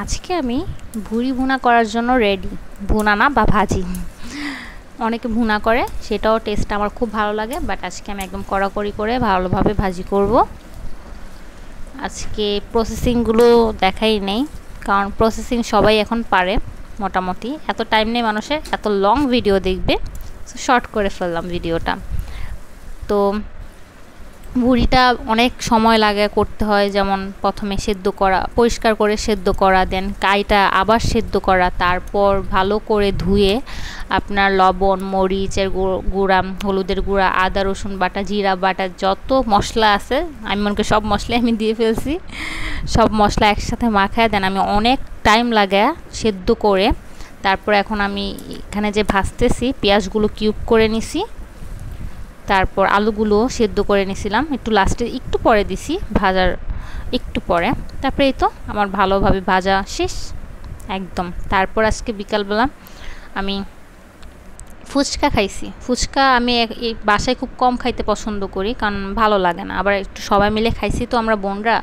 আজকে আমি ভুড়ি ভুনা করার জন্য রেডি। ভুনা না বা ভাজি, অনেকে ভুনা করে, সেটাও টেস্ট আমার খুব ভালো লাগে, বাট আজকে আমি একদম কড়াকড়ি করে ভালোভাবে ভাজি করব। আজকে প্রসেসিংগুলো দেখাই নেই, কারণ প্রসেসিং সবাই এখন পারে মোটামুটি, এত টাইম নেই মানুষের এত লং ভিডিও দেখবে, শর্ট করে ফেললাম ভিডিওটা। তো ভুড়িটা অনেক সময় লাগে করতে হয়, যেমন প্রথমে সেদ্ধ করা, পরিষ্কার করে সেদ্ধ করা, দেন কাইটা আবার সেদ্ধ করা, তারপর ভালো করে ধুয়ে আপনার লবণ, মরিচের গুঁড়া, হলুদের গুঁড়া, আদা রসুন বাটা, জিরা বাটা, যত মশলা আছে আমি মনে করি সব মশলাই আমি দিয়ে ফেলছি, সব মশলা একসাথে মাখায় দেন আমি অনেক টাইম লাগে সেদ্ধ করে। তারপর এখন আমি এখানে যে ভাজতেছি, পেঁয়াজগুলো কিউব করে নিছি, তারপর আলুগুলো সেদ্ধ করে নিয়েছিলাম, একটু লাস্টে একটু পরে দিছি ভাজার একটু পরে। তারপরে এই তো আমার ভালোভাবে ভাজা শেষ একদম। তারপর আজকে বিকালবেলা আমি ফুচকা খাইছি। ফুচকা আমি এই বাসায় খুব কম খাইতে পছন্দ করি, কারণ ভালো লাগে না, আবার একটু সবাই মিলে খাইছি তো আমরা বোনরা,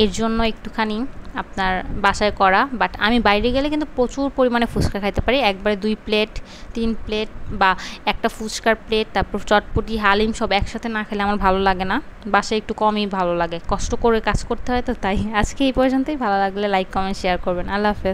এর জন্য একটুখানি আপনার বাসায় করা। বাট আমি বাইরে গেলে কিন্তু প্রচুর পরিমাণে ফুচকা খাইতে পারি, একবারে 2 প্লেট 3 প্লেট, বা একটা ফুচকার প্লেট, তারপর চটপটি, হালিম সব একসাথে না খেলে আমার ভালো লাগে না। বাসায় একটু কমই ভালো লাগে, কষ্ট করে কাজ করতে হয় তো তাই। আজকে এই পর্যন্তই, ভালো লাগলে লাইক কমেন্ট শেয়ার করবেন। আল্লাহ হাফেজ।